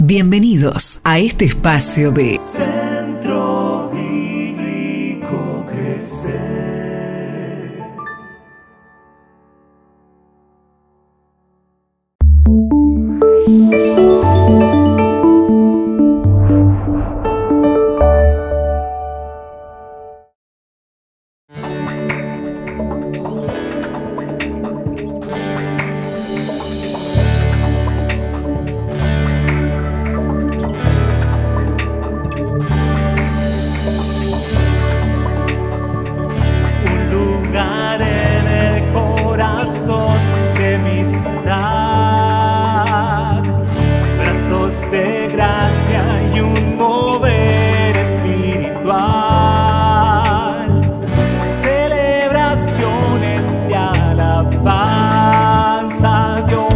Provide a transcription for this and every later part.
Bienvenidos a este espacio de Centro Bíblico Crecer. De gracia y un mover espiritual, celebraciones de alabanza a Dios.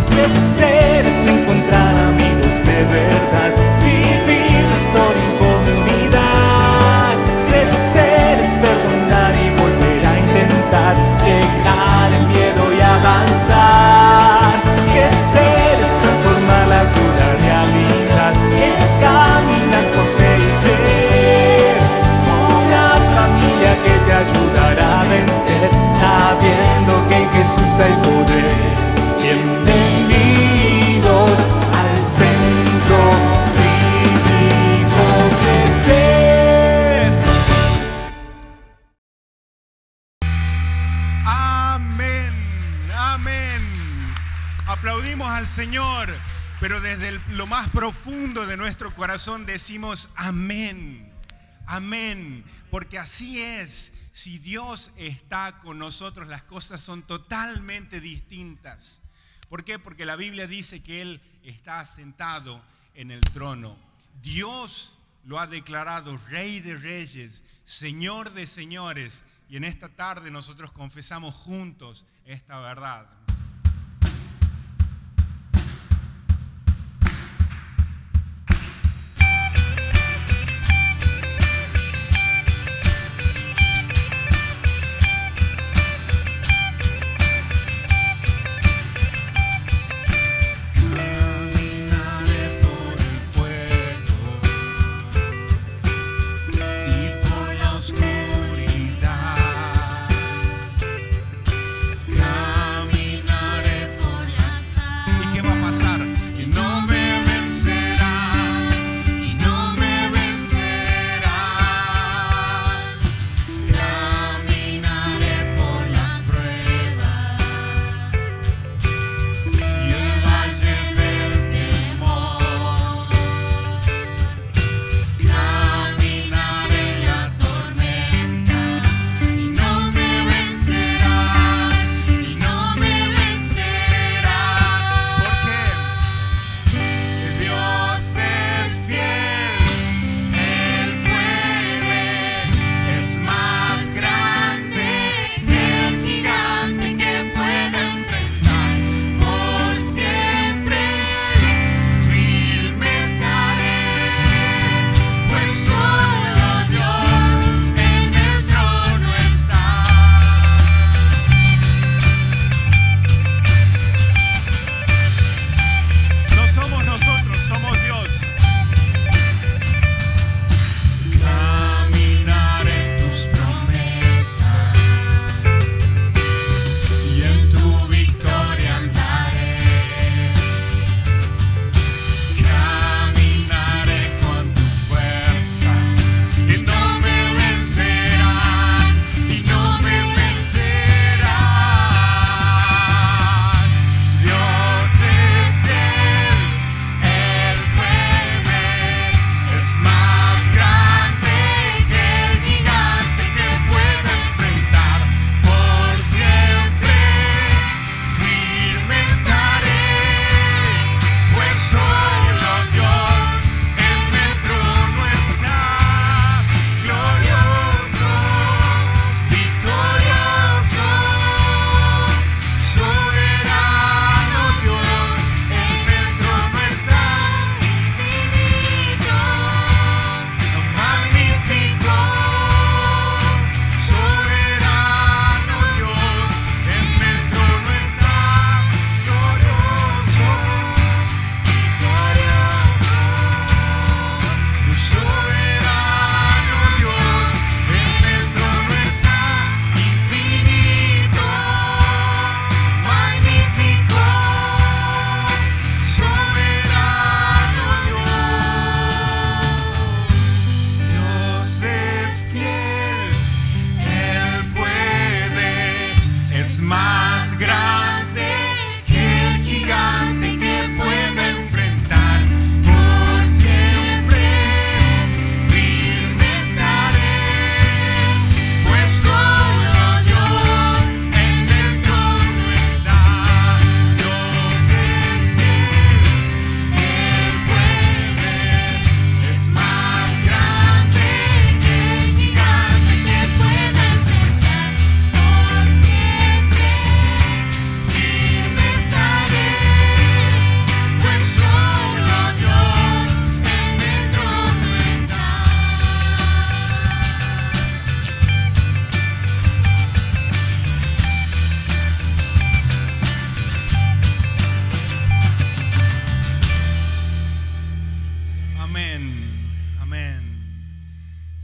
Crecer es encontrar amigos de verdad, vivir la historia en comunidad. Crecer es perdonar y volver a intentar, dejar el miedo y avanzar. Crecer es transformar la dura realidad, es caminar por fe y creer. Una familia que te ayudará a vencer, sabiendo que en Jesús hay poder. Bienvenidos al Centro Bíblico Crecer. Amén, amén. Aplaudimos al Señor, pero desde lo más profundo de nuestro corazón decimos amén, amén, porque así es. Si Dios está con nosotros, las cosas son totalmente distintas. ¿Por qué? Porque la Biblia dice que Él está sentado en el trono. Dios lo ha declarado Rey de Reyes, Señor de Señores, y en esta tarde nosotros confesamos juntos esta verdad. Oscuridad,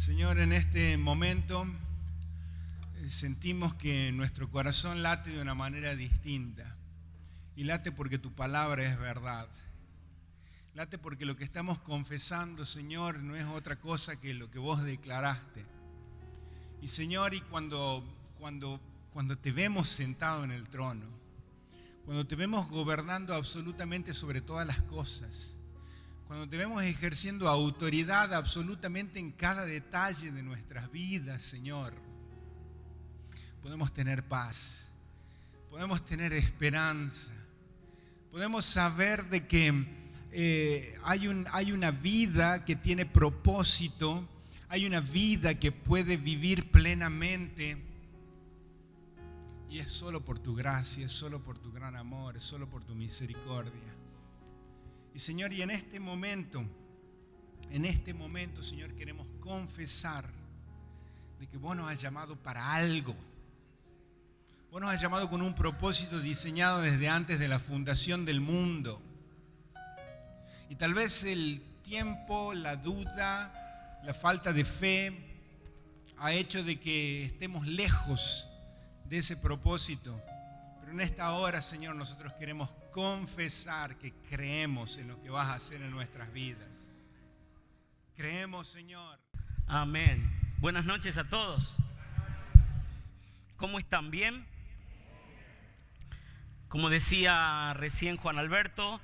Señor, en este momento sentimos que nuestro corazón late de una manera distinta. Y late porque tu palabra es verdad. Late porque lo que estamos confesando, Señor, no es otra cosa que lo que vos declaraste. Y Señor, y cuando te vemos sentado en el trono, cuando te vemos gobernando absolutamente sobre todas las cosas, cuando te vemos ejerciendo autoridad absolutamente en cada detalle de nuestras vidas, Señor, podemos tener paz, podemos tener esperanza, podemos saber de que hay una vida que tiene propósito, hay una vida que puede vivir plenamente, y es solo por tu gracia, es solo por tu gran amor, es solo por tu misericordia. Y Señor, y en este momento, Señor, queremos confesar de que vos nos has llamado para algo. Vos nos has llamado con un propósito diseñado desde antes de la fundación del mundo. Y tal vez el tiempo, la duda, la falta de fe ha hecho de que estemos lejos de ese propósito. Pero en esta hora, Señor, nosotros queremos confesar que creemos en lo que vas a hacer en nuestras vidas. Creemos, Señor. Amén. Buenas noches a todos. ¿Cómo están? ¿Bien? Como decía recién Juan Alberto,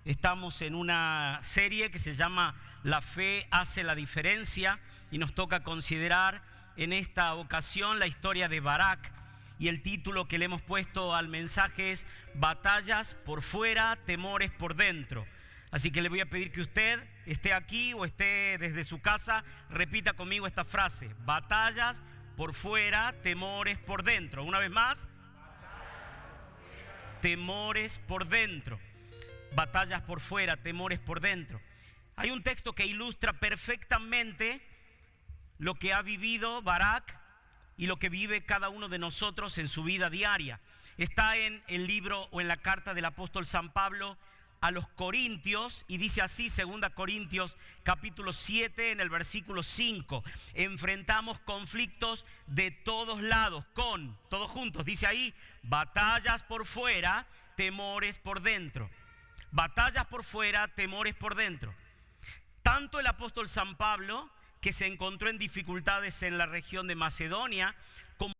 estamos en una serie que se llama La fe hace la diferencia y nos toca considerar en esta ocasión la historia de Barak. Y el título que le hemos puesto al mensaje es Batallas por fuera, temores por dentro. Así que le voy a pedir que usted esté aquí o esté desde su casa, repita conmigo esta frase: batallas por fuera, temores por dentro. Una vez más, temores por dentro. Batallas por fuera, temores por dentro. Hay un texto que ilustra perfectamente lo que ha vivido Barak y lo que vive cada uno de nosotros en su vida diaria. Está en el libro o en la carta del apóstol San Pablo a los Corintios, y dice así, 2 Corintios capítulo 7 en el versículo 5: enfrentamos conflictos de todos lados todos juntos, dice ahí, batallas por fuera, temores por dentro. Batallas por fuera, temores por dentro. Tanto el apóstol San Pablo, que se encontró en dificultades en la región de Macedonia, como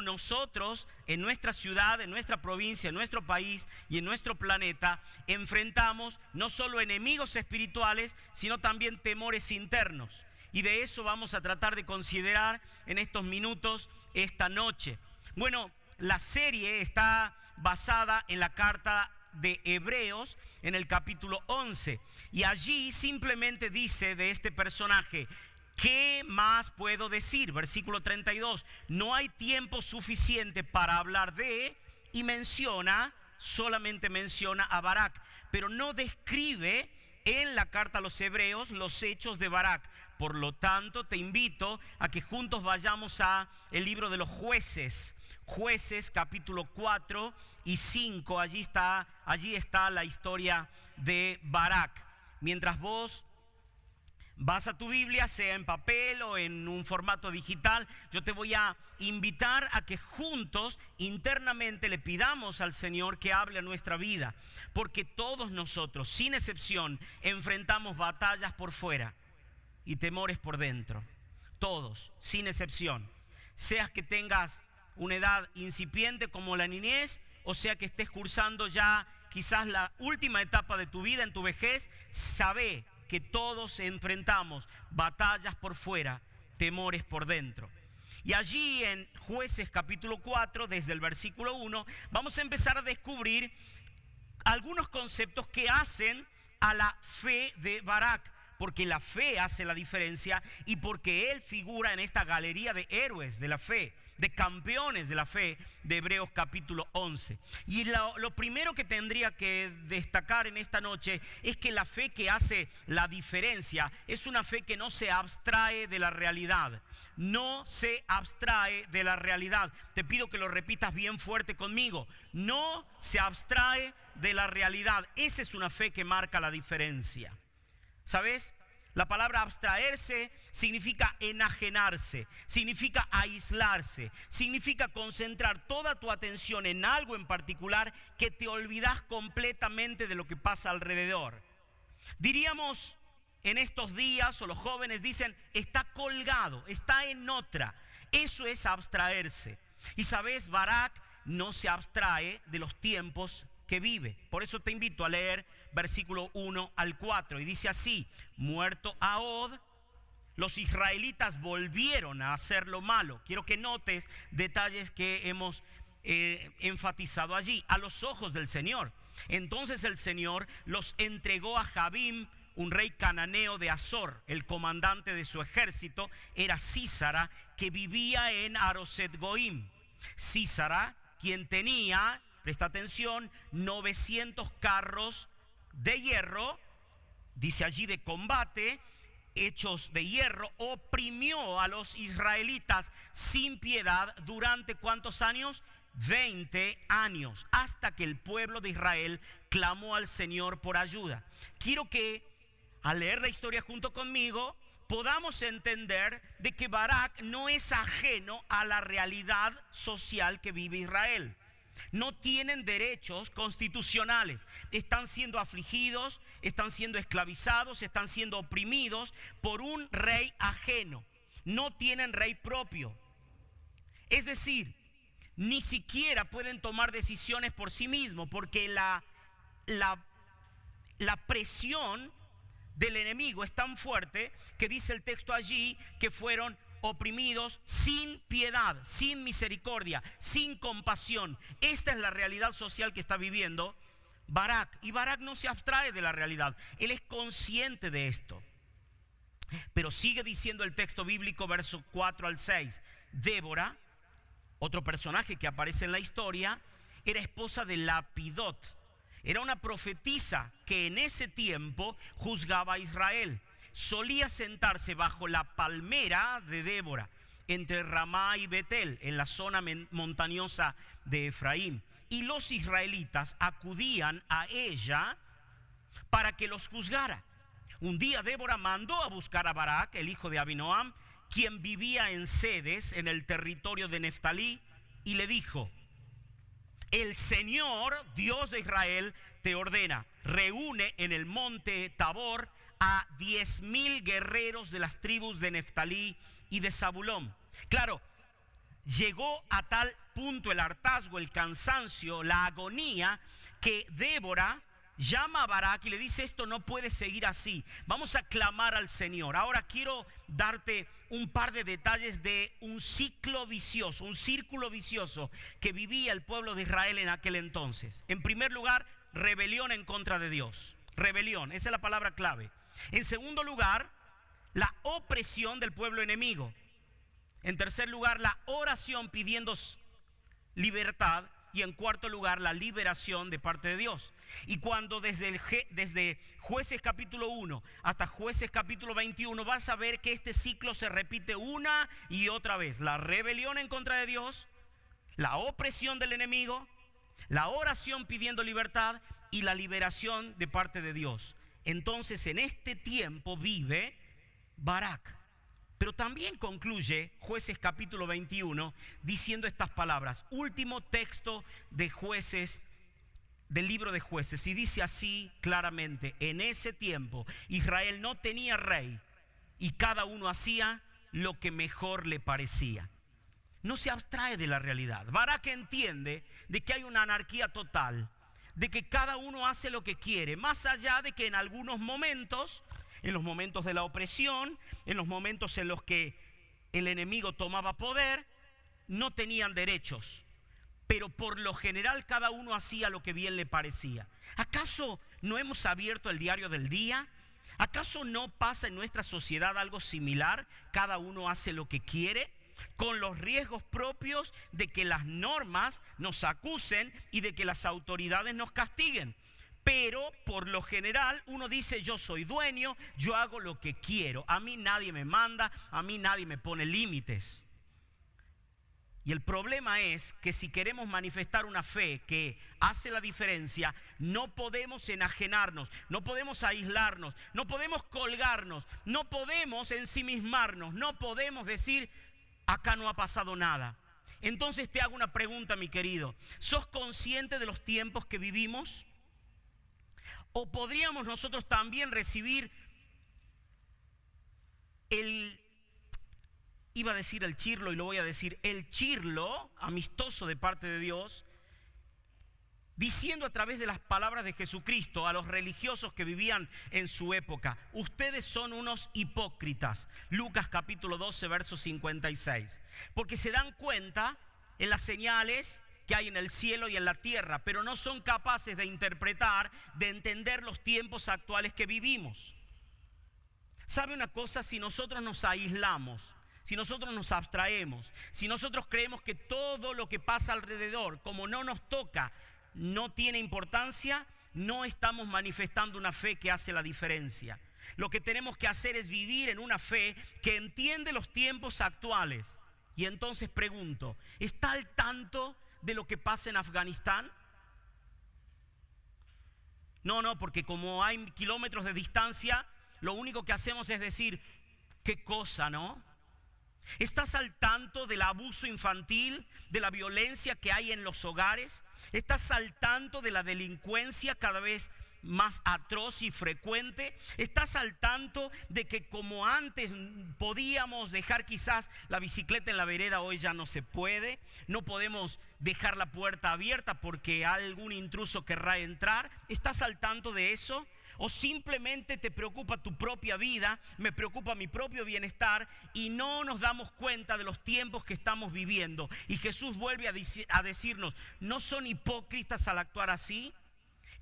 nosotros en nuestra ciudad, en nuestra provincia, en nuestro país y en nuestro planeta, enfrentamos no solo enemigos espirituales, sino también temores internos. Y de eso vamos a tratar de considerar en estos minutos, esta noche. Bueno, la serie está basada en la carta de Hebreos en el capítulo 11, y allí simplemente dice de este personaje: ¿qué más puedo decir? Versículo 32: no hay tiempo suficiente para hablar de, y solamente menciona a Barak, pero no describe en la carta a los Hebreos los hechos de Barak. Por lo tanto, te invito a que juntos vayamos a el libro de los Jueces capítulo 4 y 5. Allí está la historia de Barak. Mientras vos vas a tu Biblia, sea en papel o en un formato digital, yo te voy a invitar a que juntos internamente le pidamos al Señor que hable a nuestra vida, porque todos nosotros, sin excepción, enfrentamos batallas por fuera y temores por dentro. Todos, sin excepción. Seas que tengas una edad incipiente como la niñez, o sea que estés cursando ya quizás la última etapa de tu vida, en tu vejez, sabe que todos enfrentamos batallas por fuera, temores por dentro. Y allí en Jueces capítulo 4, desde el versículo 1, vamos a empezar a descubrir algunos conceptos que hacen a la fe de Barak, porque la fe hace la diferencia y porque él figura en esta galería de héroes de la fe, de campeones de la fe de Hebreos capítulo 11. Y lo primero que tendría que destacar en esta noche es que la fe que hace la diferencia es una fe que no se abstrae de la realidad. No se abstrae de la realidad. Te pido que lo repitas bien fuerte conmigo. No se abstrae de la realidad. Esa es una fe que marca la diferencia. ¿Sabes? La palabra abstraerse significa enajenarse, significa aislarse, significa concentrar toda tu atención en algo en particular que te olvidas completamente de lo que pasa alrededor. Diríamos en estos días, o los jóvenes dicen, está colgado, está en otra. Eso es abstraerse. Y sabes, Barak no se abstrae de los tiempos que vive. Por eso te invito a leer versículo 1 al 4. Y dice así: muerto Ahod, los israelitas volvieron a hacer lo malo. Quiero que notes detalles que hemos enfatizado allí. A los ojos del Señor. Entonces el Señor los entregó a Jabim, un rey cananeo de Azor. El comandante de su ejército era Sísara, que vivía en Aroset Goim. Sísara, quien tenía, presta atención, 900 carros de hierro, dice allí de combate, hechos de hierro, oprimió a los israelitas sin piedad durante ¿cuántos años? 20 años, hasta que el pueblo de Israel clamó al Señor por ayuda. Quiero que al leer la historia junto conmigo podamos entender de que Barak no es ajeno a la realidad social que vive Israel. No tienen derechos constitucionales, están siendo afligidos, están siendo esclavizados, están siendo oprimidos por un rey ajeno. No tienen rey propio. Es decir, ni siquiera pueden tomar decisiones por sí mismos, porque la presión del enemigo es tan fuerte que dice el texto allí que fueron oprimidos sin piedad, sin misericordia, sin compasión. Esta es la realidad social que está viviendo Barak. Y Barak no se abstrae de la realidad, él es consciente de esto. Pero sigue diciendo el texto bíblico, versos 4 al 6. Débora, otro personaje que aparece en la historia, era esposa de Lapidot. Era una profetisa que en ese tiempo juzgaba a Israel. Solía sentarse bajo la palmera de Débora, entre Ramá y Betel, en la zona montañosa de Efraín. Y los israelitas acudían a ella para que los juzgara. Un día Débora mandó a buscar a Barak, el hijo de Abinoam, quien vivía en Cedes, en el territorio de Neftalí, y le dijo: el Señor, Dios de Israel, te ordena, reúne en el monte Tabor a 10,000 guerreros de las tribus de Neftalí y de Zabulón. Claro, llegó a tal punto el hartazgo, el cansancio, la agonía, que Débora llama a Barak y le dice: esto no puede seguir así, vamos a clamar al Señor. Ahora quiero darte un par de detalles de un ciclo vicioso, un círculo vicioso que vivía el pueblo de Israel en aquel entonces. En primer lugar, rebelión en contra de Dios. Rebelión, esa es la palabra clave. En segundo lugar, la opresión del pueblo enemigo. En tercer lugar, la oración pidiendo libertad. Y en cuarto lugar, la liberación de parte de Dios. Y cuando desde Jueces capítulo 1 hasta Jueces capítulo 21 vas a ver que este ciclo se repite una y otra vez. La rebelión en contra de Dios, la opresión del enemigo, la oración pidiendo libertad y la liberación de parte de Dios. Entonces en este tiempo vive Barak. Pero también concluye Jueces capítulo 21 diciendo estas palabras. Último texto de Jueces, del libro de Jueces. Y dice así claramente: en ese tiempo Israel no tenía rey y cada uno hacía lo que mejor le parecía. No se abstrae de la realidad. Barak entiende de que hay una anarquía total, de que cada uno hace lo que quiere, más allá de que en algunos momentos, en los momentos de la opresión, en los momentos en los que el enemigo tomaba poder, no tenían derechos. Pero por lo general cada uno hacía lo que bien le parecía. ¿Acaso no hemos abierto el diario del día? ¿Acaso no pasa en nuestra sociedad algo similar? Cada uno hace lo que quiere, con los riesgos propios de que las normas nos acusen y de que las autoridades nos castiguen. Pero por lo general uno dice: yo soy dueño, yo hago lo que quiero, a mí nadie me manda, a mí nadie me pone límites. Y el problema es que si queremos manifestar una fe que hace la diferencia, no podemos enajenarnos, no podemos aislarnos, no podemos colgarnos, no podemos ensimismarnos, no podemos decir, acá no ha pasado nada. Entonces te hago una pregunta, mi querido. ¿Sos consciente de los tiempos que vivimos? ¿O podríamos nosotros también recibir iba a decir el chirlo y lo voy a decir, el chirlo amistoso de parte de Dios, diciendo a través de las palabras de Jesucristo a los religiosos que vivían en su época: ustedes son unos hipócritas? Lucas capítulo 12, verso 56. Porque se dan cuenta en las señales que hay en el cielo y en la tierra, pero no son capaces de interpretar, de entender los tiempos actuales que vivimos. ¿Sabe una cosa? Si nosotros nos aislamos, si nosotros nos abstraemos, si nosotros creemos que todo lo que pasa alrededor, como no nos toca, no tiene importancia, no estamos manifestando una fe que hace la diferencia. Lo que tenemos que hacer es vivir en una fe que entiende los tiempos actuales. Y entonces pregunto, ¿está al tanto de lo que pasa en Afganistán? No, porque como hay kilómetros de distancia, lo único que hacemos es decir, qué cosa, ¿no? ¿Estás al tanto del abuso infantil, de la violencia que hay en los hogares? ¿Estás al tanto de la delincuencia cada vez más atroz y frecuente? ¿Estás al tanto de que como antes podíamos dejar quizás la bicicleta en la vereda, hoy ya no se puede? No podemos dejar la puerta abierta porque algún intruso querrá entrar. ¿Estás al tanto de eso? ¿O simplemente te preocupa tu propia vida, me preocupa mi propio bienestar y no nos damos cuenta de los tiempos que estamos viviendo? Y Jesús vuelve a decirnos, ¿no son hipócritas al actuar así?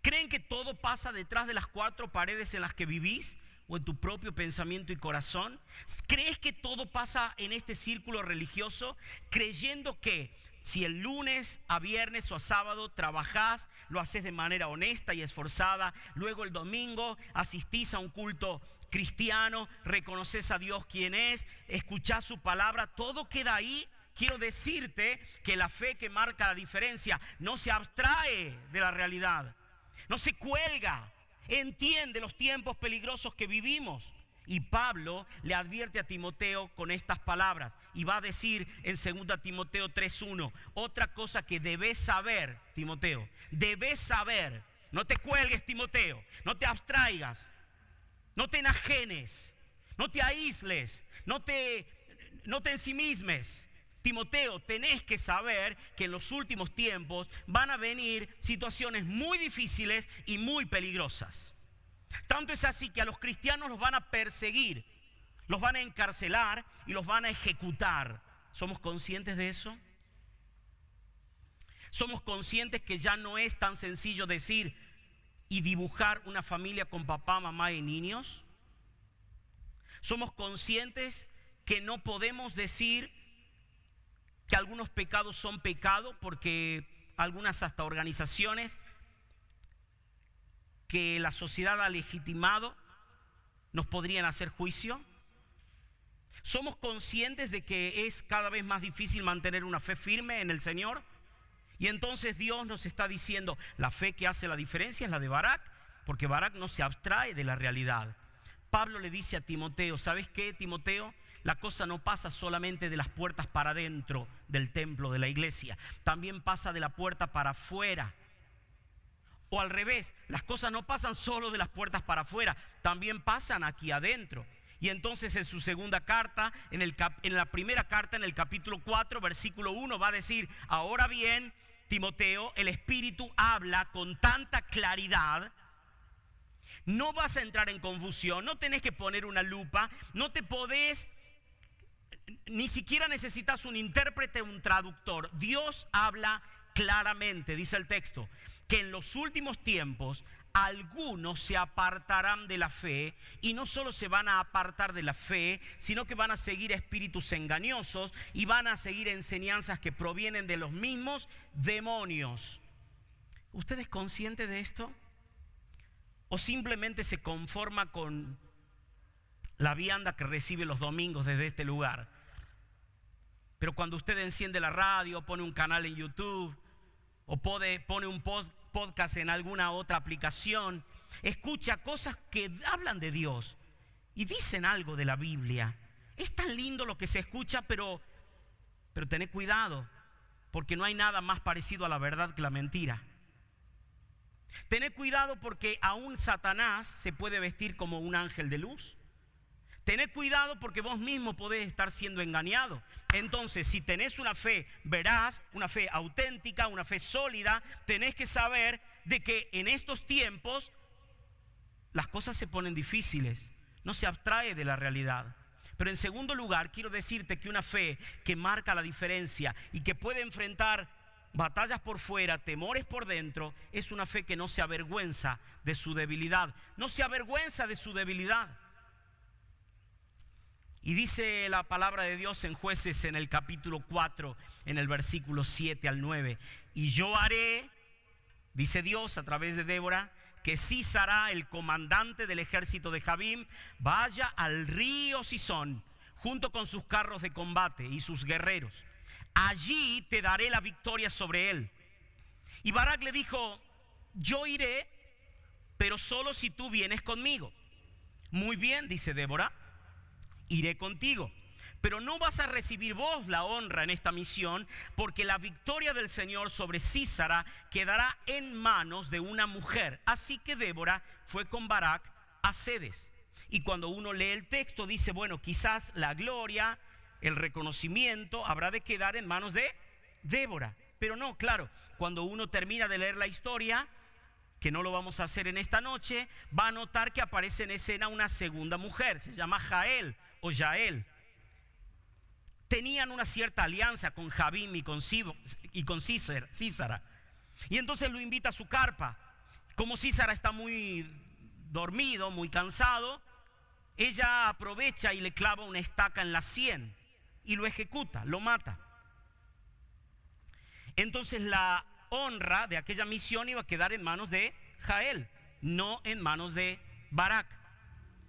¿Creen que todo pasa detrás de las cuatro paredes en las que vivís? ¿O en tu propio pensamiento y corazón? ¿Crees que todo pasa en este círculo religioso? Creyendo que si el lunes a viernes o a sábado trabajás, lo haces de manera honesta y esforzada, luego el domingo asistís a un culto cristiano, reconoces a Dios quien es, escuchás su palabra, todo queda ahí. Quiero decirte que la fe que marca la diferencia no se abstrae de la realidad, no se cuelga, entiende los tiempos peligrosos que vivimos. Y Pablo le advierte a Timoteo con estas palabras y va a decir en 2 Timoteo 3:1, otra cosa que debes saber, Timoteo, debes saber, no te cuelgues, Timoteo, no te abstraigas, no te enajenes, no te aísles, no te ensimismes. Timoteo, tenés que saber que en los últimos tiempos van a venir situaciones muy difíciles y muy peligrosas. Tanto es así que a los cristianos los van a perseguir, los van a encarcelar y los van a ejecutar. ¿Somos conscientes de eso? ¿Somos conscientes que ya no es tan sencillo decir y dibujar una familia con papá, mamá y niños? ¿Somos conscientes que no podemos decir que algunos pecados son pecado porque algunas hasta organizaciones que la sociedad ha legitimado nos podrían hacer juicio? ¿Somos conscientes de que es cada vez más difícil mantener una fe firme en el Señor? Y entonces Dios nos está diciendo, la fe que hace la diferencia es la de Barak, porque Barak no se abstrae de la realidad. Pablo le dice a Timoteo, ¿sabes qué, Timoteo? La cosa no pasa solamente de las puertas para adentro del templo, de la iglesia, también pasa de la puerta para afuera. O al revés, las cosas no pasan solo de las puertas para afuera, también pasan aquí adentro. Y entonces en su segunda carta, en la primera carta, en el capítulo 4, versículo 1, va a decir, ahora bien, Timoteo, el Espíritu habla con tanta claridad, no vas a entrar en confusión, no tenés que poner una lupa, no te podés, ni siquiera necesitas un intérprete, un traductor. Dios habla claramente, dice el texto, que en los últimos tiempos algunos se apartarán de la fe, y no solo se van a apartar de la fe, sino que van a seguir espíritus engañosos y van a seguir enseñanzas que provienen de los mismos demonios. ¿Usted es consciente de esto? ¿O simplemente se conforma con la vianda que recibe los domingos desde este lugar? Pero cuando usted enciende la radio, pone un canal en YouTube o pone un podcast en alguna otra aplicación, escucha cosas que hablan de Dios y dicen algo de la Biblia. Es tan lindo lo que se escucha, pero tened cuidado, porque no hay nada más parecido a la verdad que la mentira. Tened cuidado porque aún Satanás se puede vestir como un ángel de luz. Tened cuidado porque vos mismo podés estar siendo engañado. Entonces, si tenés una fe veraz, una fe auténtica, una fe sólida, tenés que saber de que en estos tiempos las cosas se ponen difíciles. No se abstrae de la realidad. Pero en segundo lugar, quiero decirte que una fe que marca la diferencia y que puede enfrentar batallas por fuera, temores por dentro, es una fe que no se avergüenza de su debilidad. No se avergüenza de su debilidad. Y dice la palabra de Dios en Jueces en el capítulo 4, en el versículo 7 al 9. Y yo haré, dice Dios a través de Débora, que Sísara, el comandante del ejército de Jabín, vaya al río Sison, junto con sus carros de combate y sus guerreros. Allí te daré la victoria sobre él. Y Barak le dijo, yo iré, pero solo si tú vienes conmigo. Muy bien, dice Débora, iré contigo, pero no vas a recibir vos la honra en esta misión, porque la victoria del Señor sobre Sísara quedará en manos de una mujer. Así que Débora fue con Barak a Cedes. Y cuando uno lee el texto dice, bueno, quizás la gloria, el reconocimiento habrá de quedar en manos de Débora. Pero no, claro, cuando uno termina de leer la historia, que no lo vamos a hacer en esta noche, va a notar que aparece en escena una segunda mujer, se llama Jael o Yael. Tenían una cierta alianza con Jabín y con Sísara. Y entonces lo invita a su carpa. Como Sísara está muy dormido, muy cansado, ella aprovecha y le clava una estaca en la sien y lo ejecuta, lo mata. Entonces la honra de aquella misión iba a quedar en manos de Jael, no en manos de Barak.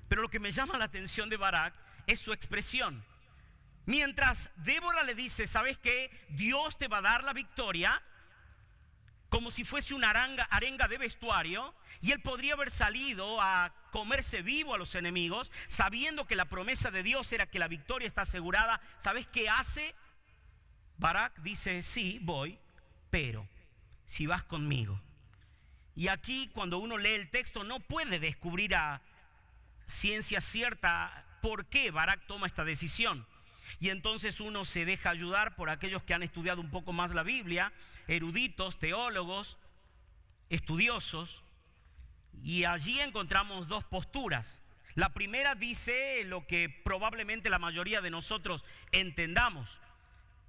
Pero lo que me llama la atención de Barak es su expresión. Mientras Débora le dice, ¿sabes qué? Dios te va a dar la victoria, como si fuese una arenga de vestuario, y él podría haber salido a comerse vivo a los enemigos, sabiendo que la promesa de Dios era que la victoria está asegurada. ¿Sabes qué hace? Barak dice, sí, voy, pero si vas conmigo. Y aquí cuando uno lee el texto no puede descubrir a ciencia cierta por qué Barak toma esta decisión. Y entonces uno se deja ayudar por aquellos que han estudiado un poco más la Biblia, eruditos, teólogos, estudiosos, y allí encontramos dos posturas. La primera dice lo que probablemente la mayoría de nosotros entendamos.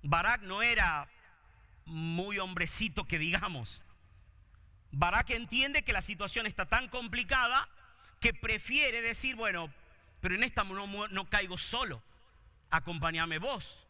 Barak no era muy hombrecito que digamos. Barak entiende que la situación está tan complicada que prefiere decir, bueno, pero en esta no caigo solo, acompáñame vos.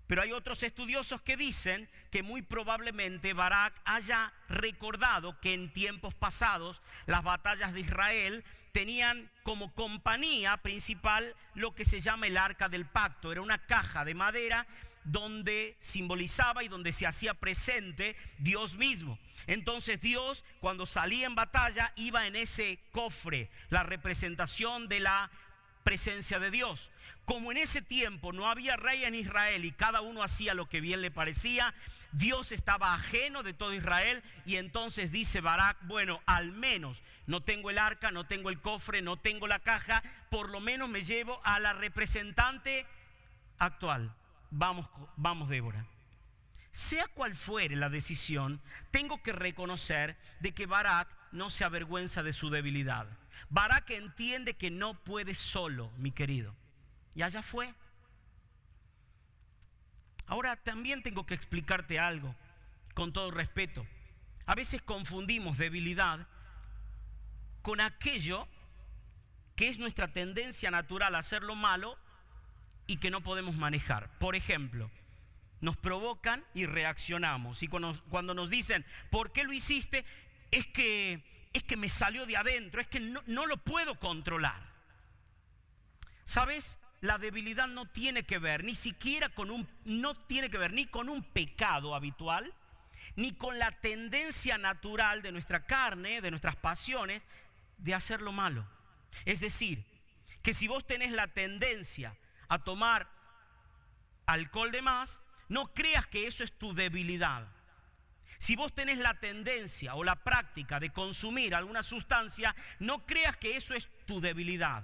Pero hay otros estudiosos que dicen que muy probablemente Barak haya recordado que en tiempos pasados las batallas de Israel tenían como compañía principal lo que se llama el arca del pacto. Era una caja de madera donde simbolizaba y donde se hacía presente Dios mismo. Entonces Dios, cuando salía en batalla, iba en ese cofre, la representación de la presencia de Dios. Como en ese tiempo no había rey en Israel y cada uno hacía lo que bien le parecía, Dios estaba ajeno de todo Israel. Y entonces dice Barak, bueno, al menos no tengo el arca, no tengo el cofre, no tengo la caja, por lo menos me llevo a la representante actual. Vamos Débora. Sea cual fuere la decisión, tengo que reconocer de que Barak no se avergüenza de su debilidad. Barak entiende que no puede solo, mi querido. Y allá fue. Ahora también tengo que explicarte algo, con todo respeto. A veces confundimos debilidad con aquello que es nuestra tendencia natural a hacer lo malo y que no podemos manejar. Por ejemplo, nos provocan y reaccionamos. Y cuando nos dicen, ¿por qué lo hiciste? Es que me salió de adentro, es que no lo puedo controlar. ¿Sabes? la debilidad no tiene que ver ni siquiera no tiene que ver ni con un pecado habitual, ni con la tendencia natural de nuestra carne, de nuestras pasiones, de hacer lo malo. Es decir, que si vos tenés la tendencia a tomar alcohol de más, no creas que eso es tu debilidad. Si vos tenés la tendencia o la práctica de consumir alguna sustancia, no creas que eso es tu debilidad.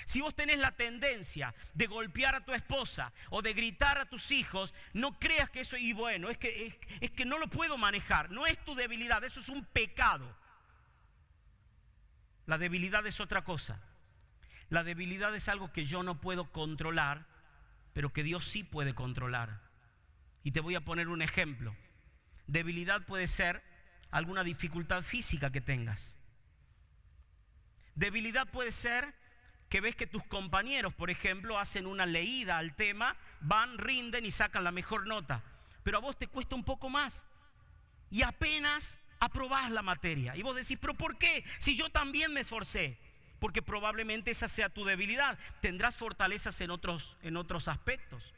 Si vos tenés la tendencia de golpear a tu esposa o de gritar a tus hijos, no creas que eso, y bueno, es que no lo puedo manejar. No es tu debilidad, eso es un pecado. La debilidad es otra cosa. La debilidad es algo que yo no puedo controlar, pero que Dios sí puede controlar. Y te voy a poner un ejemplo. Debilidad puede ser alguna dificultad física que tengas. Debilidad puede ser que ves que tus compañeros, por ejemplo, hacen una leída al tema, van, rinden y sacan la mejor nota. Pero a vos te cuesta un poco más y apenas aprobás la materia. Y vos decís, ¿pero por qué? Si yo también me esforcé. Porque probablemente esa sea tu debilidad. Tendrás fortalezas en otros aspectos.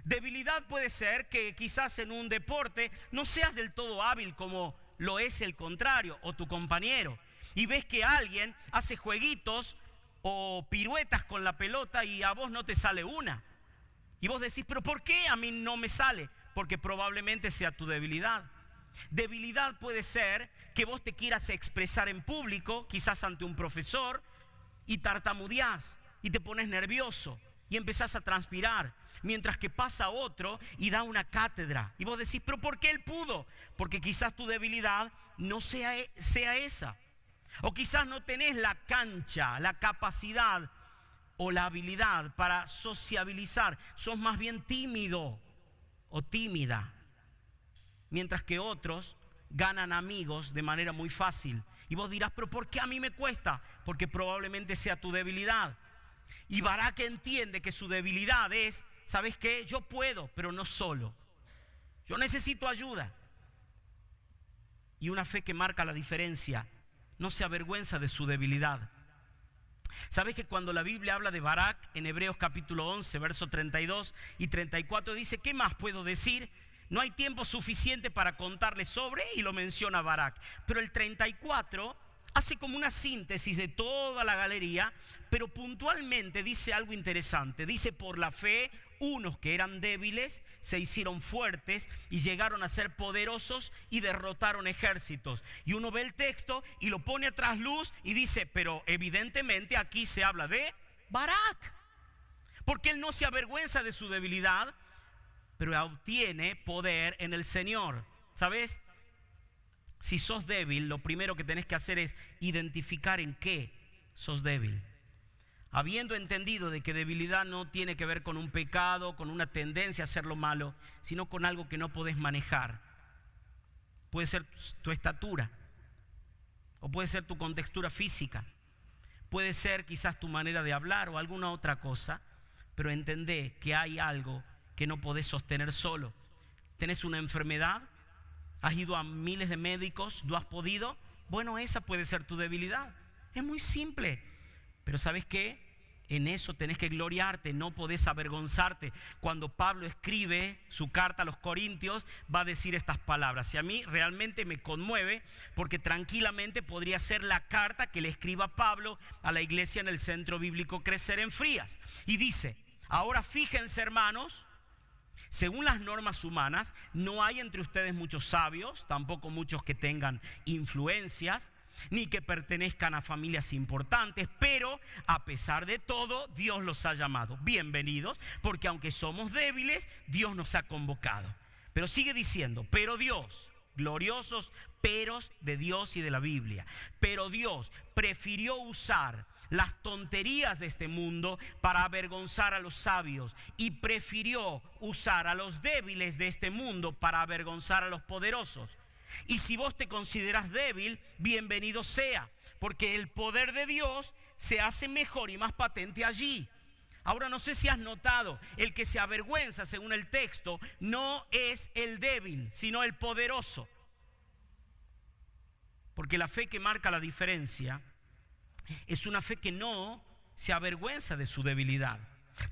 Debilidad puede ser que quizás en un deporte no seas del todo hábil como lo es el contrario o tu compañero. Y ves que alguien hace jueguitos o piruetas con la pelota y a vos no te sale una. Y vos decís, ¿pero por qué a mí no me sale? Porque probablemente sea tu debilidad. Debilidad puede ser que vos te quieras expresar en público, quizás ante un profesor, y tartamudeás y te pones nervioso y empezás a transpirar, mientras que pasa otro y da una cátedra. Y vos decís, ¿pero por qué él pudo? Porque quizás tu debilidad no sea esa. O quizás no tenés la cancha, la capacidad o la habilidad para sociabilizar. Sos más bien tímido o tímida. Mientras que otros ganan amigos de manera muy fácil. Y vos dirás, ¿pero por qué a mí me cuesta? Porque probablemente sea tu debilidad. Y Barak entiende que su debilidad es, ¿sabes qué? Yo puedo, pero no solo. Yo necesito ayuda. Y una fe que marca la diferencia. No se avergüenza de su debilidad. ¿Sabes que cuando la Biblia habla de Barak en Hebreos capítulo 11, verso 32 y 34 dice, ¿qué más puedo decir? No hay tiempo suficiente para contarles sobre, y lo menciona Barak. Pero el 34 hace como una síntesis de toda la galería, pero puntualmente dice algo interesante. Dice, por la fe, unos que eran débiles se hicieron fuertes y llegaron a ser poderosos y derrotaron ejércitos. Y uno ve el texto y lo pone a trasluz y dice, pero evidentemente aquí se habla de Barak. Porque él no se avergüenza de su debilidad, pero obtiene poder en el Señor. ¿Sabes? Si sos débil, lo primero que tenés que hacer es identificar en qué sos débil. Habiendo entendido de que debilidad no tiene que ver con un pecado, con una tendencia a hacer lo malo, sino con algo que no podés manejar. Puede ser tu estatura, o puede ser tu contextura física, puede ser quizás tu manera de hablar o alguna otra cosa, pero entendé que hay algo que no podés sostener solo. ¿Tenés una enfermedad? ¿Has ido a miles de médicos? ¿No has podido? Bueno, esa puede ser tu debilidad. Es muy simple. Pero ¿sabes qué? En eso tenés que gloriarte, no podés avergonzarte. Cuando Pablo escribe su carta a los Corintios, va a decir estas palabras. Y a mí realmente me conmueve, porque tranquilamente podría ser la carta que le escriba Pablo a la iglesia en el Centro Bíblico Crecer en Frías. Y dice, ahora fíjense, hermanos, según las normas humanas, no hay entre ustedes muchos sabios, tampoco muchos que tengan influencias, ni que pertenezcan a familias importantes, pero a pesar de todo, Dios los ha llamado. Bienvenidos, porque aunque somos débiles, Dios nos ha convocado. Pero sigue diciendo, pero Dios, gloriosos peros de Dios y de la Biblia, pero Dios prefirió usar las tonterías de este mundo para avergonzar a los sabios, y prefirió usar a los débiles de este mundo para avergonzar a los poderosos. Y si vos te consideras débil, bienvenido sea, porque el poder de Dios se hace mejor y más patente allí. Ahora, no sé si has notado, el que se avergüenza, según el texto, no es el débil, sino el poderoso. Porque la fe que marca la diferencia es una fe que no se avergüenza de su debilidad.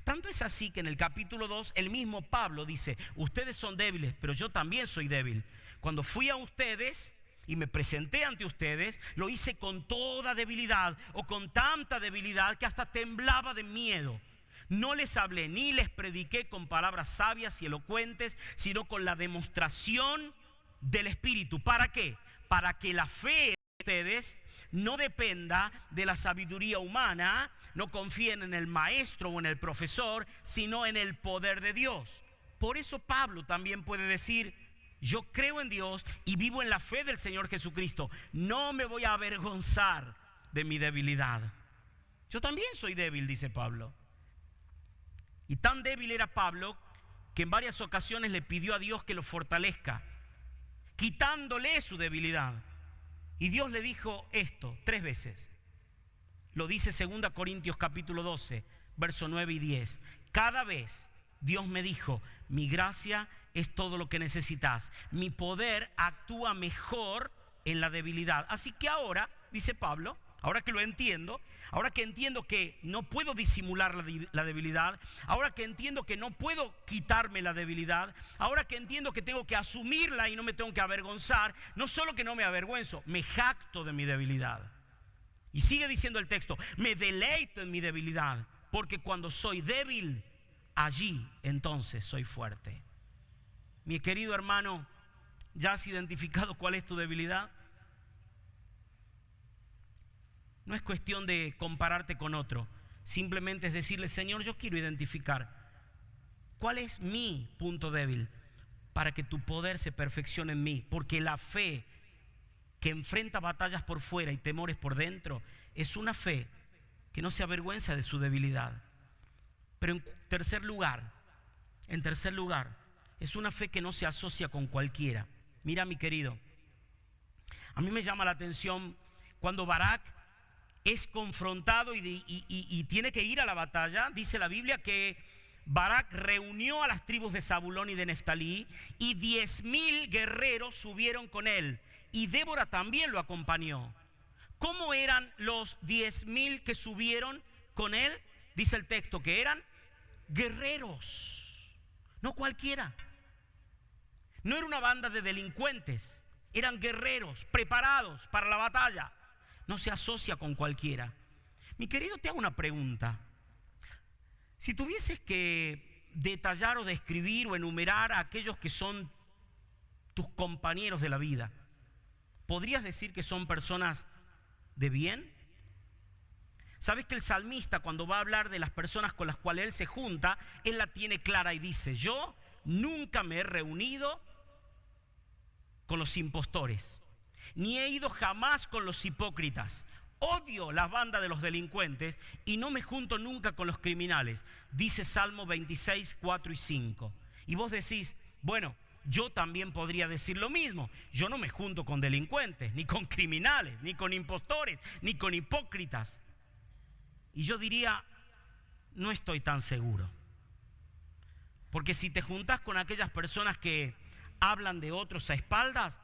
Tanto es así que en el capítulo 2 el mismo Pablo dice: ustedes son débiles, pero yo también soy débil. Cuando fui a ustedes y me presenté ante ustedes, lo hice con toda debilidad, o con tanta debilidad que hasta temblaba de miedo. No les hablé ni les prediqué con palabras sabias y elocuentes, sino con la demostración del Espíritu. ¿Para qué? Para que la fe de ustedes no dependa de la sabiduría humana. No confíen en el maestro o en el profesor, sino en el poder de Dios. Por eso Pablo también puede decir: yo creo en Dios y vivo en la fe del Señor Jesucristo. No me voy a avergonzar de mi debilidad. Yo también soy débil, dice Pablo. Y tan débil era Pablo que en varias ocasiones le pidió a Dios que lo fortalezca, quitándole su debilidad. Y Dios le dijo esto 3 veces. Lo dice 2 Corintios capítulo 12, verso 9 y 10. Cada vez Dios me dijo: mi gracia es todo lo que necesitas. Mi poder actúa mejor en la debilidad. Así que ahora, dice Pablo, ahora que lo entiendo, ahora que entiendo que no puedo disimular la debilidad, ahora que entiendo que no puedo quitarme la debilidad, ahora que entiendo que tengo que asumirla y no me tengo que avergonzar, no solo que no me avergüenzo, me jacto de mi debilidad. Y sigue diciendo el texto: me deleito en mi debilidad, porque cuando soy débil, allí entonces soy fuerte. Mi querido hermano, ¿ya has identificado cuál es tu debilidad? No es cuestión de compararte con otro, simplemente es decirle: Señor, yo quiero identificar cuál es mi punto débil para que tu poder se perfeccione en mí, porque la fe que enfrenta batallas por fuera y temores por dentro es una fe que no se avergüenza de su debilidad. Pero en tercer lugar, es una fe que no se asocia con cualquiera. Mira, mi querido, a mí me llama la atención cuando Barak es confrontado y tiene que ir a la batalla. Dice la Biblia que Barak reunió a las tribus de Zabulón y de Neftalí, y 10,000 guerreros subieron con él, y Débora también lo acompañó. ¿Cómo eran los 10,000 que subieron con él? Dice el texto que eran guerreros, no cualquiera. No era una banda de delincuentes, eran guerreros preparados para la batalla. No se asocia con cualquiera. Mi querido, te hago una pregunta. Si tuvieses que detallar o describir o enumerar a aquellos que son tus compañeros de la vida, ¿podrías decir que son personas de bien? ¿Sabes que el salmista, cuando va a hablar de las personas con las cuales él se junta, él la tiene clara y dice: yo nunca me he reunido con los impostores, ni he ido jamás con los hipócritas. Odio las bandas de los delincuentes y no me junto nunca con los criminales. Dice Salmo 26, 4 y 5. Y vos decís: bueno, yo también podría decir lo mismo. Yo no me junto con delincuentes, ni con criminales, ni con impostores, ni con hipócritas. Y yo diría: no estoy tan seguro. Porque si te juntas con aquellas personas que hablan de otros a espaldas,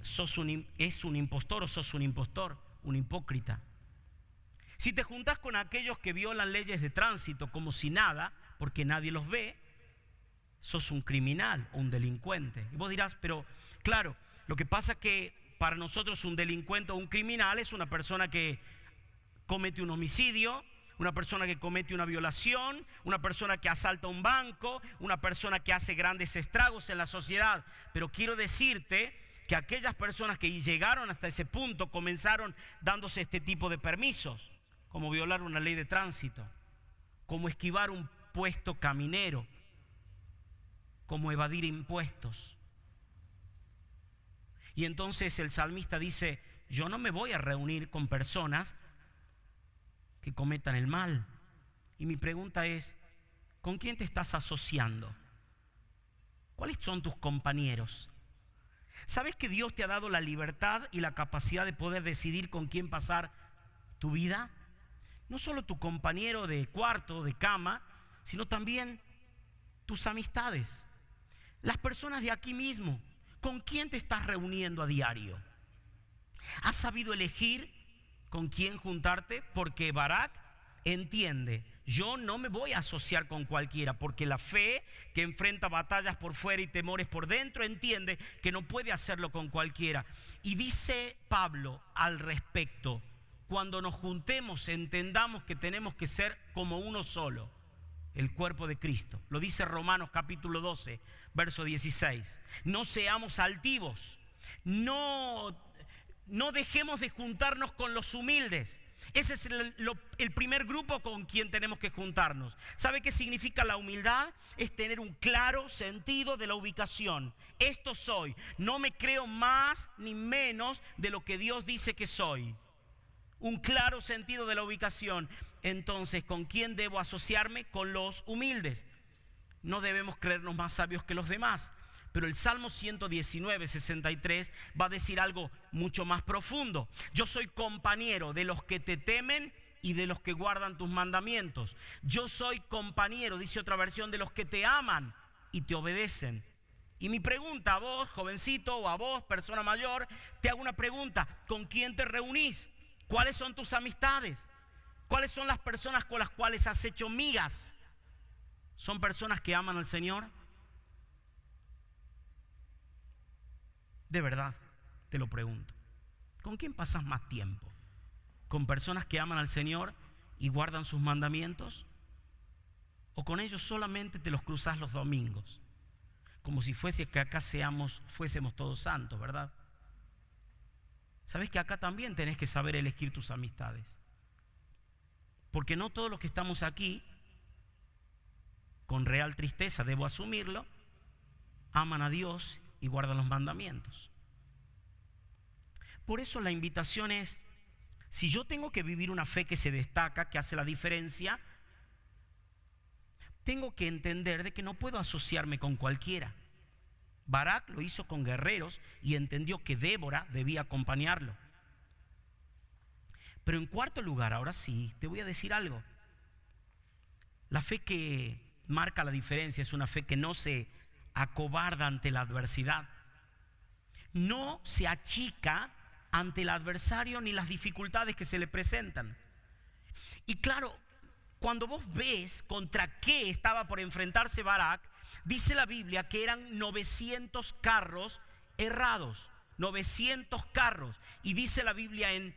es un impostor o sos un impostor, un hipócrita. Si te juntas con aquellos que violan leyes de tránsito como si nada, porque nadie los ve, sos un criminal o un delincuente. Y vos dirás: pero claro, lo que pasa es que para nosotros un delincuente o un criminal es una persona que comete un homicidio, una persona que comete una violación, una persona que asalta un banco, una persona que hace grandes estragos en la sociedad. Pero quiero decirte que aquellas personas que llegaron hasta ese punto comenzaron dándose este tipo de permisos, como violar una ley de tránsito, como esquivar un puesto caminero, como evadir impuestos. Y entonces el salmista dice: yo no me voy a reunir con personas que cometan el mal. Y mi pregunta es: ¿con quién te estás asociando? ¿Cuáles son tus compañeros? ¿Sabes que Dios te ha dado la libertad y la capacidad de poder decidir con quién pasar tu vida? No solo tu compañero de cuarto, de cama, sino también tus amistades. Las personas de aquí mismo. ¿Con quién te estás reuniendo a diario? ¿Has sabido elegir con quién juntarte? Porque Barak entiende: Yo no me voy a asociar con cualquiera, porque la fe que enfrenta batallas por fuera y temores por dentro entiende que no puede hacerlo con cualquiera. Y dice Pablo al respecto: cuando nos juntemos, entendamos que tenemos que ser como uno solo, el cuerpo de Cristo. Lo dice Romanos capítulo 12, verso 16. No seamos altivos, no dejemos de juntarnos con los humildes. Ese es el primer grupo con quien tenemos que juntarnos. ¿Sabe qué significa la humildad? Es tener un claro sentido de la ubicación. Esto soy. No me creo más ni menos de lo que Dios dice que soy. Un claro sentido de la ubicación. Entonces, ¿con quién debo asociarme? Con los humildes. No debemos creernos más sabios que los demás. Pero el Salmo 119, 63 va a decir algo mucho más profundo. Yo soy compañero de los que te temen y de los que guardan tus mandamientos. Yo soy compañero, dice otra versión, de los que te aman y te obedecen. Y mi pregunta a vos, jovencito, o a vos, persona mayor, te hago una pregunta: ¿con quién te reunís? ¿Cuáles son tus amistades? ¿Cuáles son las personas con las cuales has hecho migas? ¿Son personas que aman al Señor? De verdad, te lo pregunto. ¿Con quién pasas más tiempo? ¿Con personas que aman al Señor y guardan sus mandamientos? ¿O con ellos solamente te los cruzas los domingos? Como si fuese que acá fuésemos todos santos, ¿verdad? Sabes que acá también tenés que saber elegir tus amistades. Porque no todos los que estamos aquí, con real tristeza debo asumirlo, aman a Dios y guardan los mandamientos. Por eso la invitación es: si yo tengo que vivir una fe que se destaca, que hace la diferencia, tengo que entender de que no puedo asociarme con cualquiera. Barak lo hizo con guerreros y entendió que Débora debía acompañarlo. Pero en cuarto lugar, ahora sí, te voy a decir algo. La fe que marca la diferencia es una fe que no se acobarda ante la adversidad. No se achica ante el adversario ni las dificultades que se le presentan. Y claro, cuando vos ves contra qué estaba por enfrentarse Barak, dice la Biblia que eran 900 carros errados. 900 carros. Y dice la Biblia en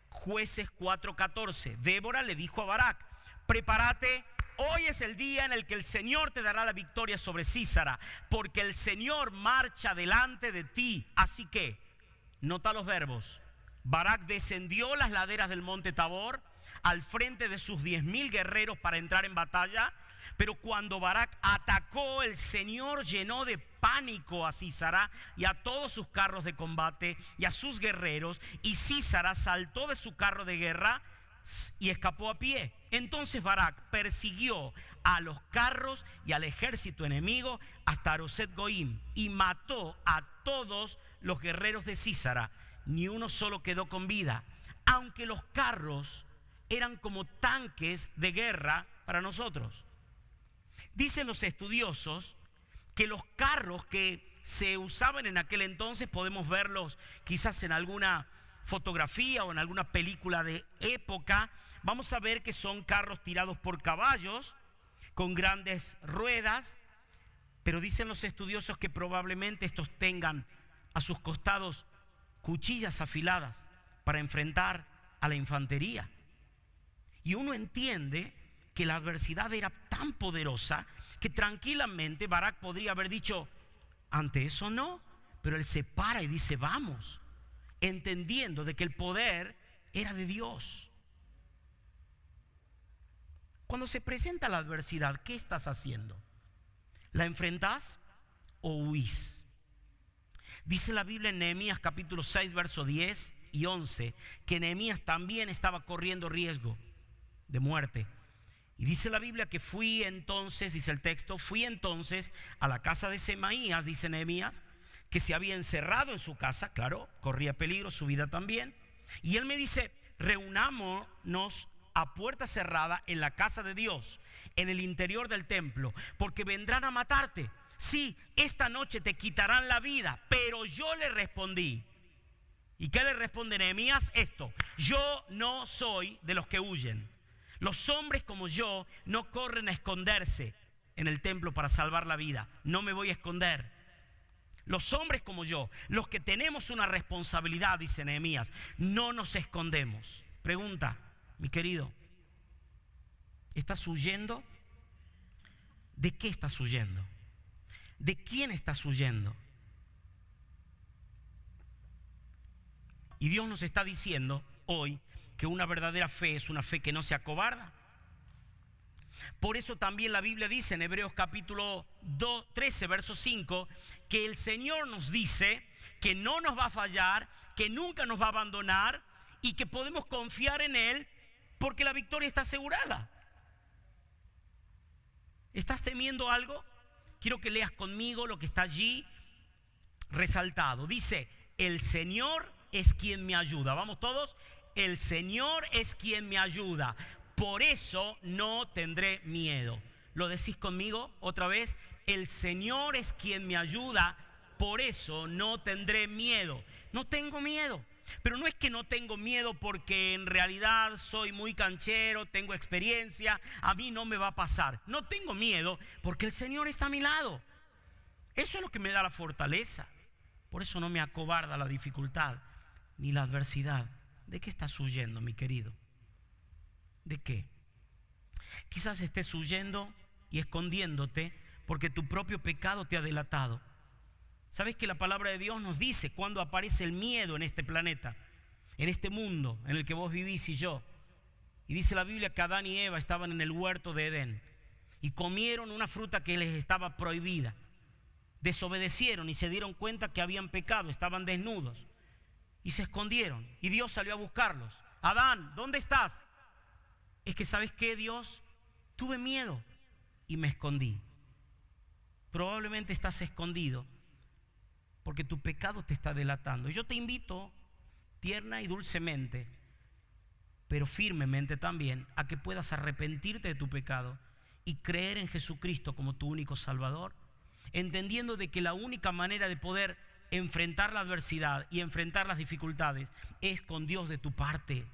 Jueces 4:14, Débora le dijo a Barak: prepárate, hoy es el día en el que el Señor te dará la victoria sobre Sísara, porque el Señor marcha delante de ti. Así que, nota los verbos: Barak descendió las laderas del monte Tabor al frente de sus 10,000 guerreros para entrar en batalla. Pero cuando Barak atacó, el Señor llenó de pánico a Sísara y a todos sus carros de combate y a sus guerreros, y Sísara saltó de su carro de guerra y escapó a pie. Entonces Barak persiguió a los carros y al ejército enemigo hasta Aroset Goim y mató a todos los guerreros de Sísara. Ni uno solo quedó con vida, aunque los carros eran como tanques de guerra para nosotros. Dicen los estudiosos que los carros que se usaban en aquel entonces, podemos verlos quizás en alguna fotografía o en alguna película de época, vamos a ver que son carros tirados por caballos con grandes ruedas, pero dicen los estudiosos que probablemente estos tengan a sus costados cuchillas afiladas para enfrentar a la infantería. Y uno entiende que la adversidad era tan poderosa que tranquilamente Barak podría haber dicho: ante eso no, pero él se para y dice: vamos, entendiendo de que el poder era de Dios. Cuando se presenta la adversidad, ¿qué estás haciendo? ¿La enfrentás o huís? Dice la Biblia en Nehemías capítulo 6, verso 10 y 11, que Nehemías también estaba corriendo riesgo de muerte. Y dice la Biblia que fui entonces, dice el texto, fui entonces a la casa de Semaías, dice Nehemías, que se había encerrado en su casa, claro, corría peligro, su vida también. Y él me dice: reunámonos a puerta cerrada en la casa de Dios, en el interior del templo, porque vendrán a matarte. Sí, esta noche te quitarán la vida. Pero yo le respondí. ¿Y qué le responde Nehemías? Esto: yo no soy de los que huyen. Los hombres como yo no corren a esconderse en el templo para salvar la vida. No me voy a esconder. Los hombres como yo, los que tenemos una responsabilidad, dice Nehemías, no nos escondemos. Pregunta, mi querido, ¿estás huyendo? ¿De qué estás huyendo? ¿De quién estás huyendo? Y Dios nos está diciendo hoy que una verdadera fe es una fe que no se acobarda. Por eso también la Biblia dice en Hebreos capítulo 13, verso 5, que el Señor nos dice que no nos va a fallar, que nunca nos va a abandonar y que podemos confiar en Él porque la victoria está asegurada. ¿Estás temiendo algo? Quiero que leas conmigo lo que está allí resaltado. Dice, el Señor es quien me ayuda. Vamos todos. El Señor es quien me ayuda. Por eso no tendré miedo. ¿Lo decís conmigo otra vez? El Señor es quien me ayuda. Por eso no tendré miedo. No tengo miedo. Pero no es que no tengo miedo porque en realidad soy muy canchero, tengo experiencia, a mí no me va a pasar. No tengo miedo porque el Señor está a mi lado. Eso es lo que me da la fortaleza. Por eso no me acobarda la dificultad ni la adversidad. ¿De qué estás huyendo, mi querido? ¿De qué? Quizás estés huyendo y escondiéndote porque tu propio pecado te ha delatado. ¿Sabes que la palabra de Dios nos dice cuando aparece el miedo en este planeta, en este mundo en el que vos vivís y yo? Y dice la Biblia que Adán y Eva estaban en el huerto de Edén y comieron una fruta que les estaba prohibida. Desobedecieron y se dieron cuenta que habían pecado, estaban desnudos y se escondieron. Y Dios salió a buscarlos. Adán, ¿dónde estás? Es que ¿sabes qué, Dios? Tuve miedo y me escondí. Probablemente estás escondido porque tu pecado te está delatando. Y yo te invito tierna y dulcemente, pero firmemente también, a que puedas arrepentirte de tu pecado y creer en Jesucristo como tu único Salvador, entendiendo de que la única manera de poder enfrentar la adversidad y enfrentar las dificultades es con Dios de tu parte.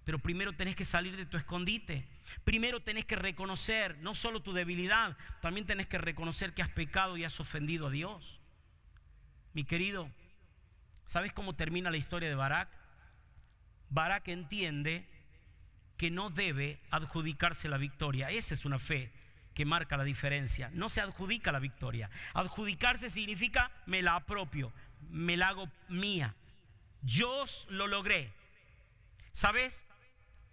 Pero primero tenés que salir de tu escondite. Primero tenés que reconocer no solo tu debilidad, también tenés que reconocer que has pecado y has ofendido a Dios. Mi querido, ¿sabes cómo termina la historia de Barak? Barak entiende que no debe adjudicarse la victoria. Esa es una fe que marca la diferencia. No se adjudica la victoria. Adjudicarse significa me la apropio, me la hago mía. Yo lo logré. ¿Sabes?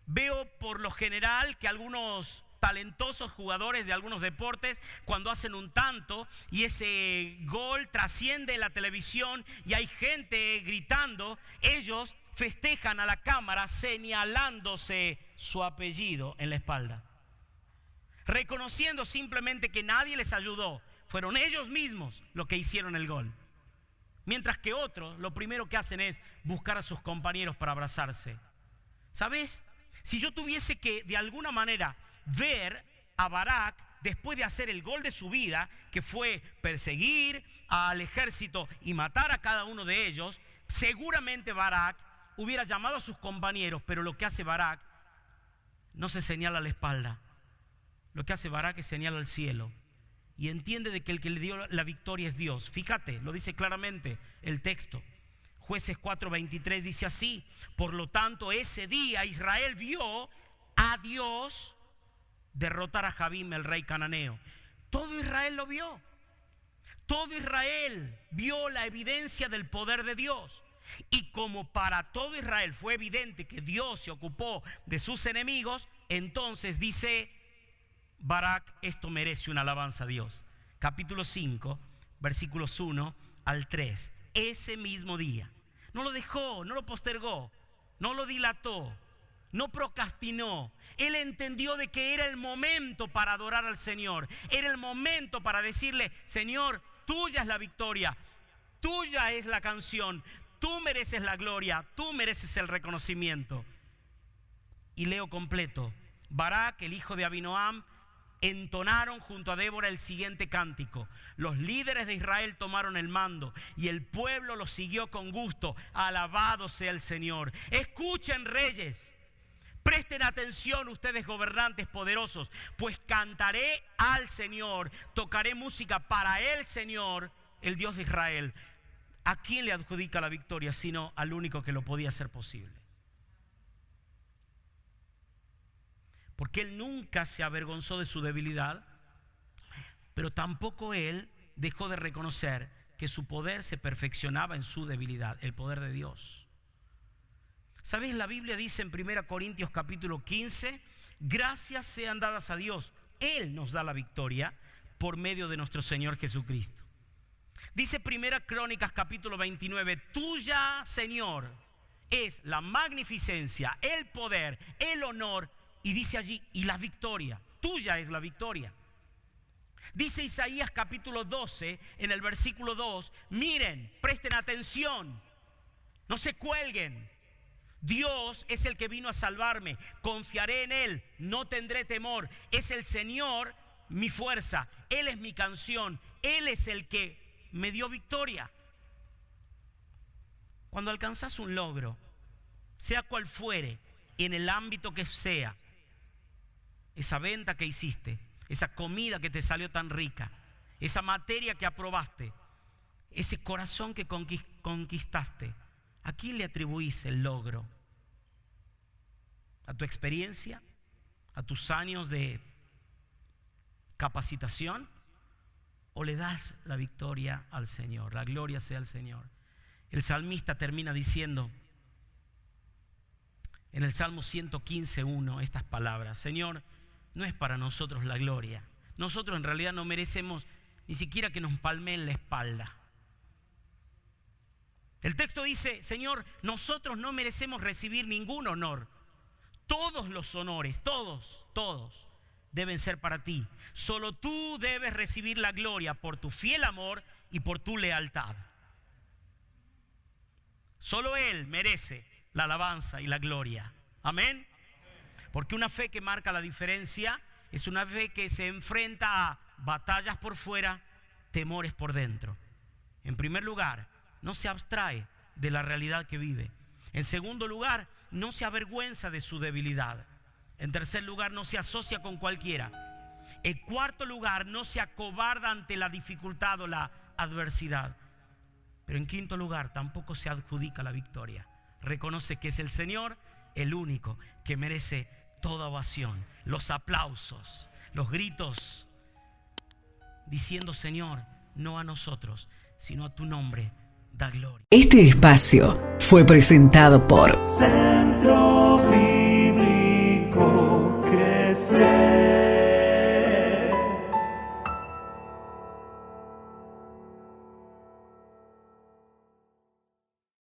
Veo por lo general que algunos talentosos jugadores de algunos deportes, cuando hacen un tanto y ese gol trasciende la televisión y hay gente gritando, ellos festejan a la cámara señalándose su apellido en la espalda, reconociendo simplemente que nadie les ayudó, fueron ellos mismos los que hicieron el gol. Mientras que otros lo primero que hacen es buscar a sus compañeros para abrazarse. ¿Sabes? Si yo tuviese que de alguna manera ver a Barak después de hacer el gol de su vida, que fue perseguir al ejército y matar a cada uno de ellos, seguramente Barak hubiera llamado a sus compañeros, pero lo que hace Barak no se señala a la espalda. Lo que hace Barak es señala al cielo y entiende de que el que le dio la victoria es Dios. Fíjate, lo dice claramente el texto. Jueces 4:23 dice así: por lo tanto ese día Israel vio a Dios derrotar a Jabín, el rey cananeo. Todo Israel lo vio. Todo Israel vio la evidencia del poder de Dios. Y como para todo Israel fue evidente que Dios se ocupó de sus enemigos, entonces dice Barak, esto merece una alabanza a Dios. Capítulo 5, versículos 1 al 3. Ese mismo día, no lo dejó, no lo postergó, no lo dilató, no procrastinó. Él entendió de que era el momento para adorar al Señor. Era el momento para decirle: Señor, tuya es la victoria, tuya es la canción, tú mereces la gloria, tú mereces el reconocimiento. Y leo completo. Barak, el hijo de Abinoam, entonaron junto a Débora el siguiente cántico. Los líderes de Israel tomaron el mando y el pueblo los siguió con gusto. Alabado sea el Señor. Escuchen, reyes, Presten atención ustedes gobernantes poderosos, pues cantaré al Señor, tocaré música para el Señor, el Dios de Israel. ¿A quién le adjudica la victoria sino al único que lo podía hacer posible? Porque Él nunca se avergonzó de su debilidad, pero tampoco Él dejó de reconocer que su poder se perfeccionaba en su debilidad, el poder de Dios. ¿Sabes? La Biblia dice en 1 Corintios capítulo 15, gracias sean dadas a Dios. Él nos da la victoria por medio de nuestro Señor Jesucristo. Dice 1 Crónicas capítulo 29, tuya, Señor, es la magnificencia, el poder, el honor, y dice allí, y la victoria. Tuya es la victoria. Dice Isaías capítulo 12, en el versículo 2, miren, presten atención, no se cuelguen. Dios es el que vino a salvarme, confiaré en Él, no tendré temor. Es el Señor mi fuerza, Él es mi canción, Él es el que me dio victoria. Cuando alcanzas un logro, sea cual fuere, en el ámbito que sea, esa venta que hiciste, esa comida que te salió tan rica, esa materia que aprobaste, ese corazón que conquistaste, ¿a quién le atribuís el logro? ¿A tu experiencia? ¿A tus años de capacitación? ¿O le das la victoria al Señor? La gloria sea al Señor. El salmista termina diciendo en el Salmo 115:1 estas palabras: Señor, no es para nosotros la gloria. Nosotros en realidad no merecemos ni siquiera que nos palmeen la espalda. El texto dice: Señor, nosotros no merecemos recibir ningún honor. Todos los honores, todos deben ser para ti. Solo tú debes recibir la gloria por tu fiel amor y por tu lealtad. Solo Él merece la alabanza y la gloria. Amén. Porque una fe que marca la diferencia es una fe que se enfrenta a batallas por fuera, temores por dentro. En primer lugar, no se abstrae de la realidad que vive. En segundo lugar, no se avergüenza de su debilidad. En tercer lugar, no se asocia con cualquiera. En cuarto lugar, no se acobarda ante la dificultad o la adversidad. Pero en quinto lugar, tampoco se adjudica la victoria. Reconoce que es el Señor el único que merece toda ovación, los aplausos, los gritos, diciendo: Señor, no a nosotros, sino a tu nombre da gloria. Este espacio fue presentado por Centro Bíblico Crecer.